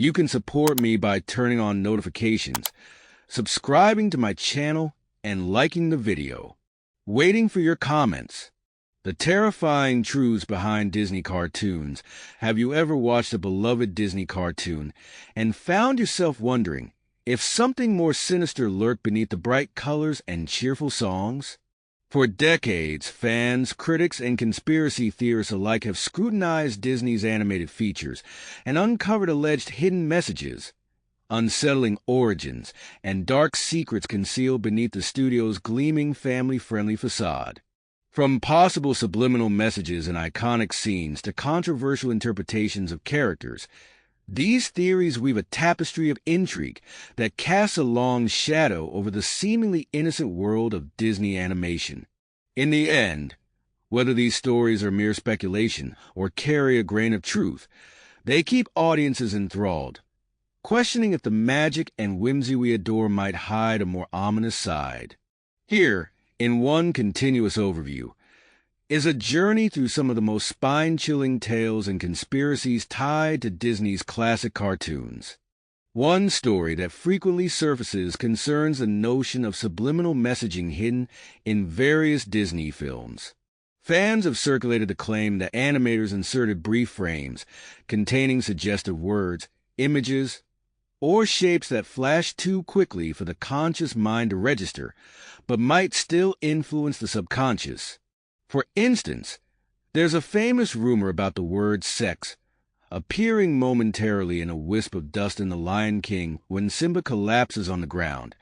You can support me by turning on notifications, subscribing to my channel, and liking the video. Waiting for your comments. The terrifying truths behind Disney cartoons. Have you ever watched a beloved Disney cartoon and found yourself wondering if something more sinister lurked beneath the bright colors and cheerful songs? For decades, fans, critics, and conspiracy theorists alike have scrutinized Disney's animated features and uncovered alleged hidden messages, unsettling origins, and dark secrets concealed beneath the studio's gleaming family-friendly facade. From possible subliminal messages in iconic scenes to controversial interpretations of characters, these theories weave a tapestry of intrigue that casts a long shadow over the seemingly innocent world of Disney animation. In the end, whether these stories are mere speculation or carry a grain of truth, they keep audiences enthralled, questioning if the magic and whimsy we adore might hide a more ominous side. Here, in one continuous overview, is a journey through some of the most spine-chilling tales and conspiracies tied to Disney's classic cartoons. One story that frequently surfaces concerns the notion of subliminal messaging hidden in various Disney films. Fans have circulated the claim that animators inserted brief frames containing suggestive words, images, or shapes that flash too quickly for the conscious mind to register, but might still influence the subconscious. For instance, there's a famous rumor about the word sex appearing momentarily in a wisp of dust in The Lion King when Simba collapses on the ground,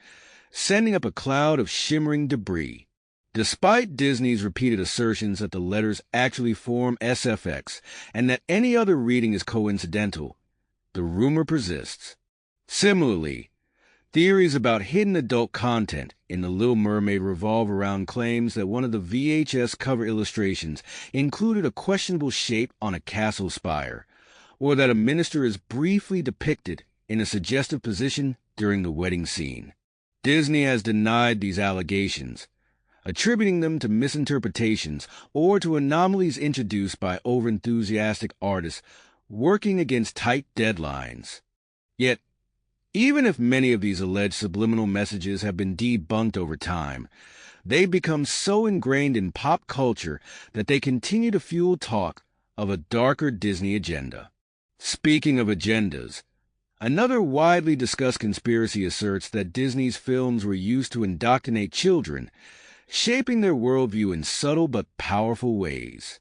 sending up a cloud of shimmering debris. Despite Disney's repeated assertions that the letters actually form SFX and that any other reading is coincidental, the rumor persists. Similarly, theories about hidden adult content in The Little Mermaid revolve around claims that one of the VHS cover illustrations included a questionable shape on a castle spire, or that a minister is briefly depicted in a suggestive position during the wedding scene. Disney has denied these allegations, attributing them to misinterpretations or to anomalies introduced by overenthusiastic artists working against tight deadlines. Yet, even if many of these alleged subliminal messages have been debunked over time, they've become so ingrained in pop culture that they continue to fuel talk of a darker Disney agenda. Speaking of agendas, another widely discussed conspiracy asserts that Disney's films were used to indoctrinate children, shaping their worldview in subtle but powerful ways.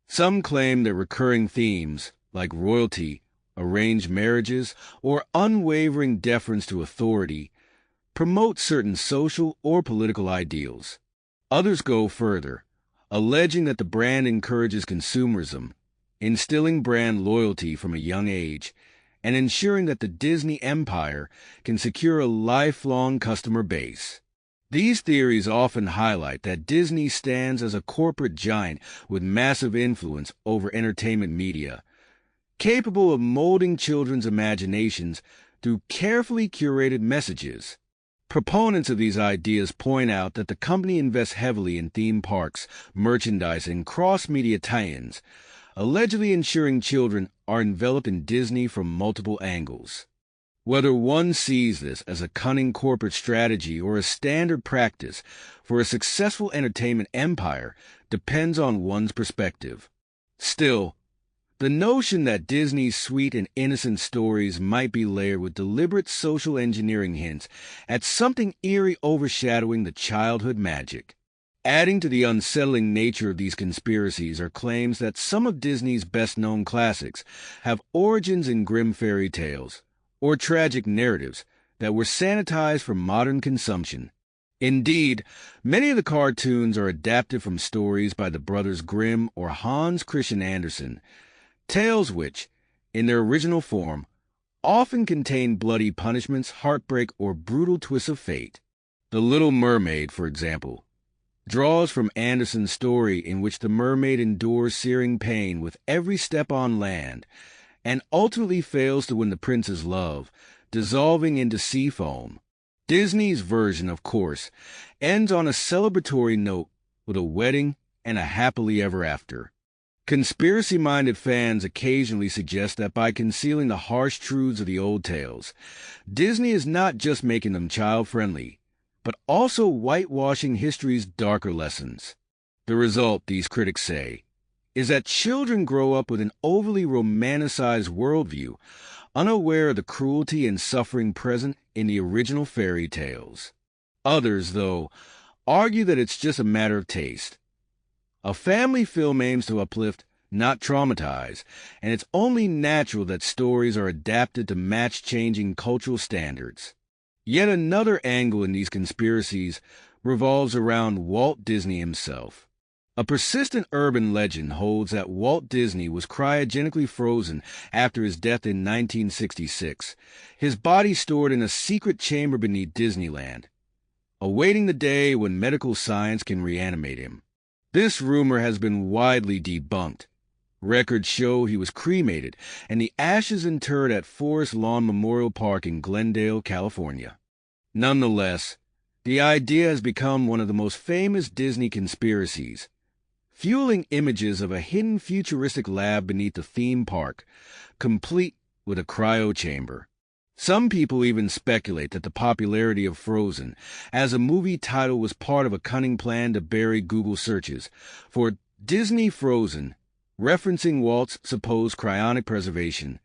Some claim that recurring themes, like royalty, arranged marriages, or unwavering deference to authority, promote certain social or political ideals. Others go further, alleging that the brand encourages consumerism, instilling brand loyalty from a young age, and ensuring that the Disney empire can secure a lifelong customer base. These theories often highlight that Disney stands as a corporate giant with massive influence over entertainment media, capable of molding children's imaginations through carefully curated messages. Proponents of these ideas point out that the company invests heavily in theme parks, merchandise, and cross-media tie-ins, allegedly ensuring children are enveloped in Disney from multiple angles. Whether one sees this as a cunning corporate strategy or a standard practice for a successful entertainment empire depends on one's perspective. Still, the notion that Disney's sweet and innocent stories might be layered with deliberate social engineering hints at something eerie overshadowing the childhood magic. Adding to the unsettling nature of these conspiracies are claims that some of Disney's best-known classics have origins in grim fairy tales or tragic narratives that were sanitized for modern consumption. Indeed, many of the cartoons are adapted from stories by the brothers Grimm or Hans Christian Andersen, tales which, in their original form, often contain bloody punishments, heartbreak, or brutal twists of fate. The Little Mermaid, for example, draws from Andersen's story in which the mermaid endures searing pain with every step on land and ultimately fails to win the prince's love, dissolving into sea foam. Disney's version, of course, ends on a celebratory note with a wedding and a happily ever after. Conspiracy-minded fans occasionally suggest that by concealing the harsh truths of the old tales, Disney is not just making them child-friendly, but also whitewashing history's darker lessons. The result, these critics say, is that children grow up with an overly romanticized worldview, unaware of the cruelty and suffering present in the original fairy tales. Others, though, argue that it's just a matter of taste. A family film aims to uplift, not traumatize, and it's only natural that stories are adapted to match changing cultural standards. Yet another angle in these conspiracies revolves around Walt Disney himself. A persistent urban legend holds that Walt Disney was cryogenically frozen after his death in 1966, his body stored in a secret chamber beneath Disneyland, awaiting the day when medical science can reanimate him. This rumor has been widely debunked. Records show he was cremated and the ashes interred at Forest Lawn Memorial Park in Glendale, California. Nonetheless, the idea has become one of the most famous Disney conspiracies, fueling images of a hidden futuristic lab beneath the theme park, complete with a cryo chamber. Some people even speculate that the popularity of Frozen as a movie title was part of a cunning plan to bury Google searches for Disney Frozen, referencing Walt's supposed cryonic preservation,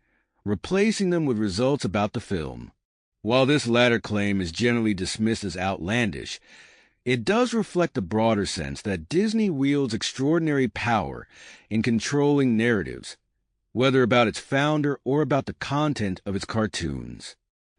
replacing them with results about the film. While this latter claim is generally dismissed as outlandish, it does reflect the broader sense that Disney wields extraordinary power in controlling narratives, whether about its founder or about the content of its cartoons.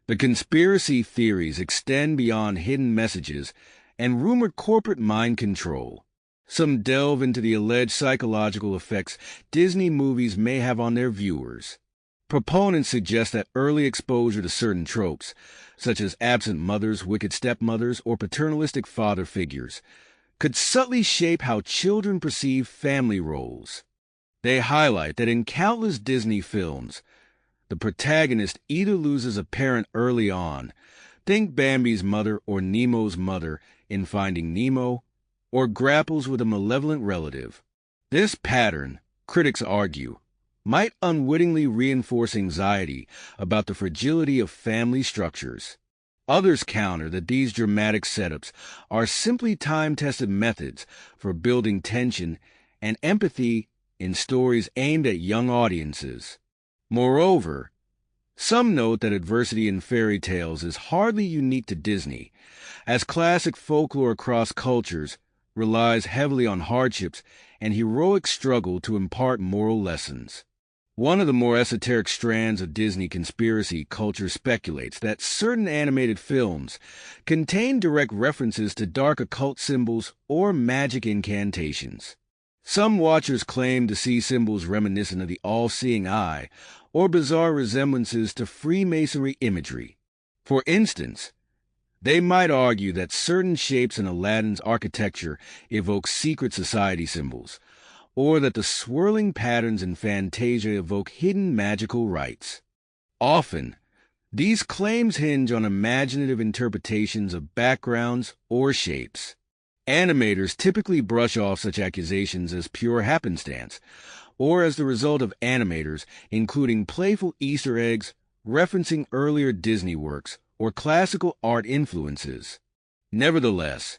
The conspiracy theories extend beyond hidden messages and rumored corporate mind control. Some delve into the alleged psychological effects Disney movies may have on their viewers. Proponents suggest that early exposure to certain tropes, such as absent mothers, wicked stepmothers, or paternalistic father figures, could subtly shape how children perceive family roles. They highlight that in countless Disney films, the protagonist either loses a parent early on, think Bambi's mother or Nemo's mother in Finding Nemo, or grapples with a malevolent relative. This pattern, critics argue, might unwittingly reinforce anxiety about the fragility of family structures. Others counter that these dramatic setups are simply time-tested methods for building tension and empathy in stories aimed at young audiences. Moreover, some note that adversity in fairy tales is hardly unique to Disney, as classic folklore across cultures relies heavily on hardships and heroic struggle to impart moral lessons. One of the more esoteric strands of Disney conspiracy culture speculates that certain animated films contain direct references to dark occult symbols or magic incantations. Some watchers claim to see symbols reminiscent of the all-seeing eye or bizarre resemblances to Freemasonry imagery. For instance, they might argue that certain shapes in Aladdin's architecture evoke secret society symbols, or that the swirling patterns in Fantasia evoke hidden magical rites. Often, these claims hinge on imaginative interpretations of backgrounds or shapes. Animators typically brush off such accusations as pure happenstance, or as the result of animators including playful Easter eggs referencing earlier Disney works or classical art influences. Nevertheless,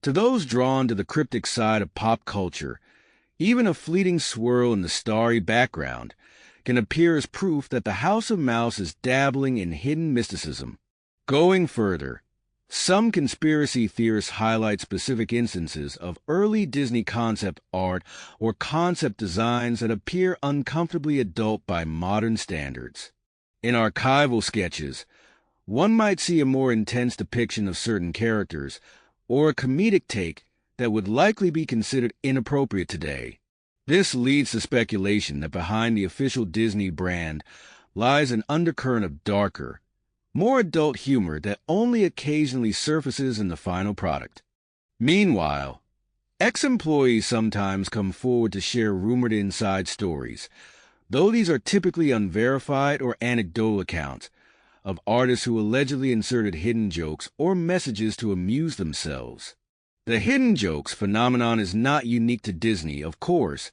to those drawn to the cryptic side of pop culture, even a fleeting swirl in the starry background can appear as proof that the House of Mouse is dabbling in hidden mysticism. Going further, some conspiracy theorists highlight specific instances of early Disney concept art or concept designs that appear uncomfortably adult by modern standards. In archival sketches, one might see a more intense depiction of certain characters, or a comedic take that would likely be considered inappropriate today. This leads to speculation that behind the official Disney brand lies an undercurrent of darker, more adult humor that only occasionally surfaces in the final product. Meanwhile, ex-employees sometimes come forward to share rumored inside stories, though these are typically unverified or anecdotal accounts of artists who allegedly inserted hidden jokes or messages to amuse themselves. The hidden jokes phenomenon is not unique to Disney, of course,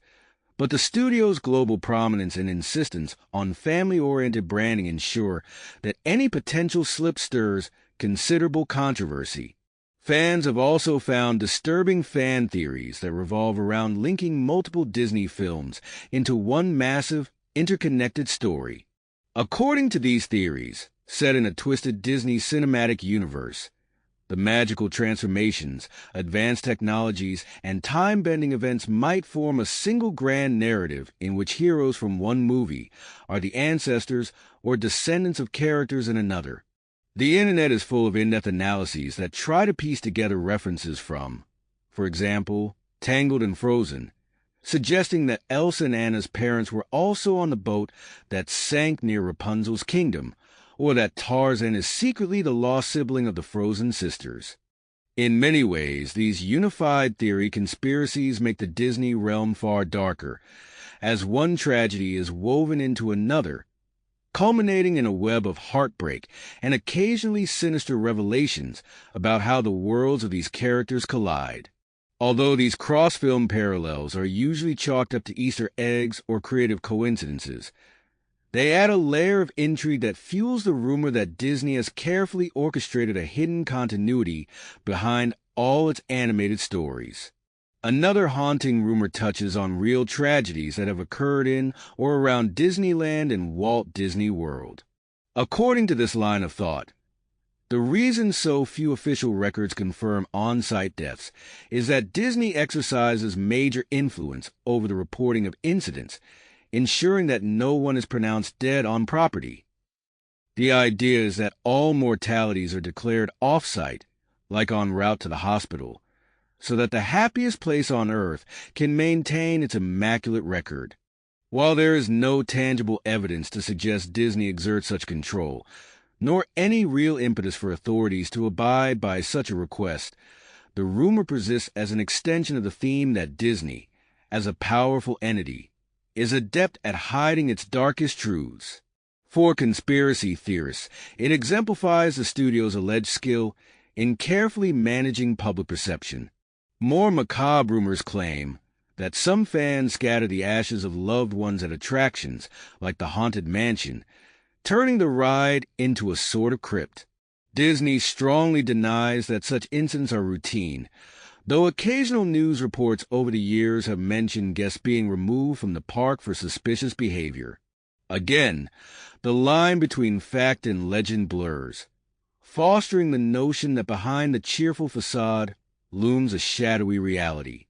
But the studio's global prominence and insistence on family-oriented branding ensure that any potential slip stirs considerable controversy. Fans have also found disturbing fan theories that revolve around linking multiple Disney films into one massive, interconnected story. According to these theories, set in a twisted Disney cinematic universe, the magical transformations, advanced technologies, and time-bending events might form a single grand narrative in which heroes from one movie are the ancestors or descendants of characters in another. The internet is full of in-depth analyses that try to piece together references from, for example, Tangled and Frozen, suggesting that Elsa and Anna's parents were also on the boat that sank near Rapunzel's kingdom, or that Tarzan is secretly the lost sibling of the Frozen sisters. In many ways, these unified theory conspiracies make the Disney realm far darker, as one tragedy is woven into another, culminating in a web of heartbreak and occasionally sinister revelations about how the worlds of these characters collide. Although these cross-film parallels are usually chalked up to Easter eggs or creative coincidences, they add a layer of intrigue that fuels the rumor that Disney has carefully orchestrated a hidden continuity behind all its animated stories. Another haunting rumor touches on real tragedies that have occurred in or around Disneyland and Walt Disney World. According to this line of thought, the reason so few official records confirm on-site deaths is that Disney exercises major influence over the reporting of incidents, ensuring that no one is pronounced dead on property. The idea is that all mortalities are declared off-site, like en route to the hospital, so that the happiest place on earth can maintain its immaculate record. While there is no tangible evidence to suggest Disney exerts such control, nor any real impetus for authorities to abide by such a request, the rumor persists as an extension of the theme that Disney, as a powerful entity, is adept at hiding its darkest truths. For conspiracy theorists, it exemplifies the studio's alleged skill in carefully managing public perception. More macabre rumors claim that some fans scatter the ashes of loved ones at attractions, like the Haunted Mansion, turning the ride into a sort of crypt. Disney strongly denies that such incidents are routine, though occasional news reports over the years have mentioned guests being removed from the park for suspicious behavior. Again, the line between fact and legend blurs, fostering the notion that behind the cheerful facade looms a shadowy reality.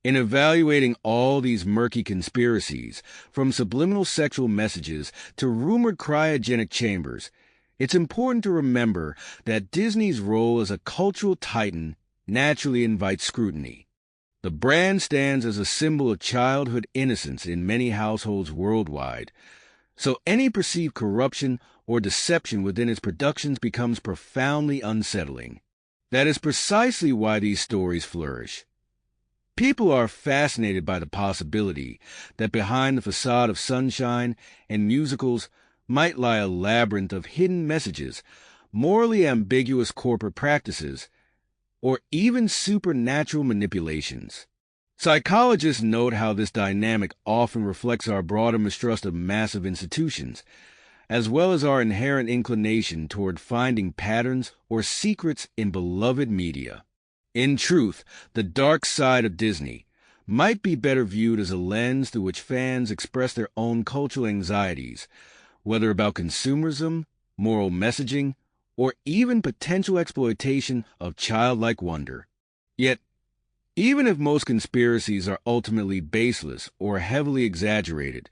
In evaluating all these murky conspiracies, from subliminal sexual messages to rumored cryogenic chambers, it's important to remember that Disney's role as a cultural titan naturally invites scrutiny. The brand stands as a symbol of childhood innocence in many households worldwide, so any perceived corruption or deception within its productions becomes profoundly unsettling. That is precisely why these stories flourish. People are fascinated by the possibility that behind the facade of sunshine and musicals might lie a labyrinth of hidden messages, morally ambiguous corporate practices, or even supernatural manipulations. Psychologists note how this dynamic often reflects our broader mistrust of massive institutions, as well as our inherent inclination toward finding patterns or secrets in beloved media. In truth, the dark side of Disney might be better viewed as a lens through which fans express their own cultural anxieties, whether about consumerism, moral messaging, or even potential exploitation of childlike wonder. Yet, even if most conspiracies are ultimately baseless or heavily exaggerated,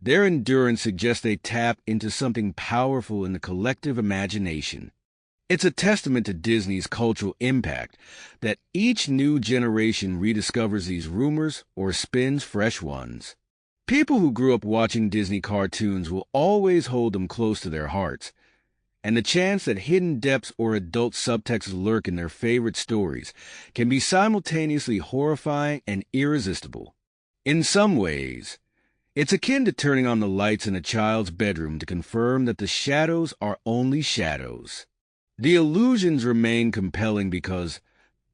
their endurance suggests they tap into something powerful in the collective imagination. It's a testament to Disney's cultural impact that each new generation rediscovers these rumors or spins fresh ones. People who grew up watching Disney cartoons will always hold them close to their hearts, and the chance that hidden depths or adult subtexts lurk in their favorite stories can be simultaneously horrifying and irresistible. In some ways, it's akin to turning on the lights in a child's bedroom to confirm that the shadows are only shadows. The illusions remain compelling because,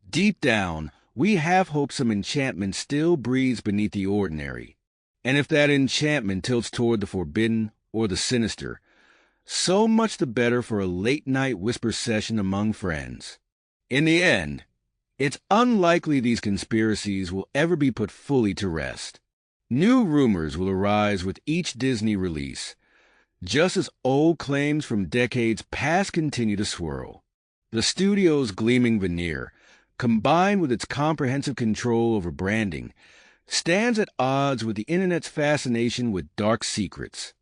deep down, we half hope some enchantment still breathes beneath the ordinary. And if that enchantment tilts toward the forbidden or the sinister, so much the better for a late-night whisper session among friends. In the end, it's unlikely these conspiracies will ever be put fully to rest. New rumors will arise with each Disney release, just as old claims from decades past continue to swirl. The studio's gleaming veneer, combined with its comprehensive control over branding, stands at odds with the internet's fascination with dark secrets.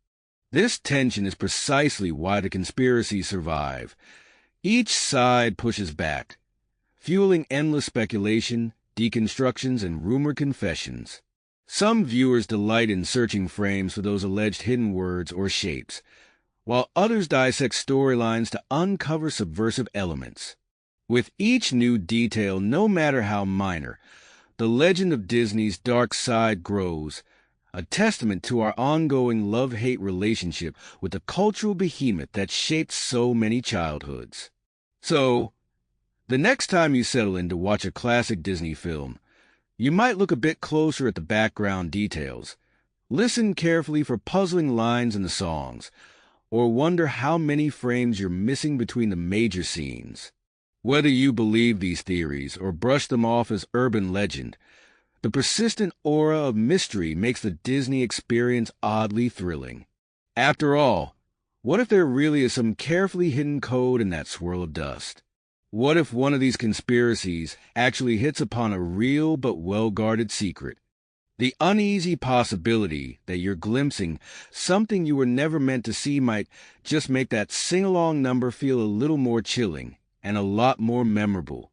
This tension is precisely why the conspiracies survive. Each side pushes back, fueling endless speculation, deconstructions, and rumored confessions. Some viewers delight in searching frames for those alleged hidden words or shapes, while others dissect storylines to uncover subversive elements. With each new detail, no matter how minor, the legend of Disney's dark side grows, a testament to our ongoing love-hate relationship with the cultural behemoth that shaped so many childhoods. So, the next time you settle in to watch a classic Disney film, you might look a bit closer at the background details, listen carefully for puzzling lines in the songs, or wonder how many frames you're missing between the major scenes. Whether you believe these theories or brush them off as urban legend, the persistent aura of mystery makes the Disney experience oddly thrilling. After all, what if there really is some carefully hidden code in that swirl of dust? What if one of these conspiracies actually hits upon a real but well-guarded secret? The uneasy possibility that you're glimpsing something you were never meant to see might just make that sing-along number feel a little more chilling and a lot more memorable.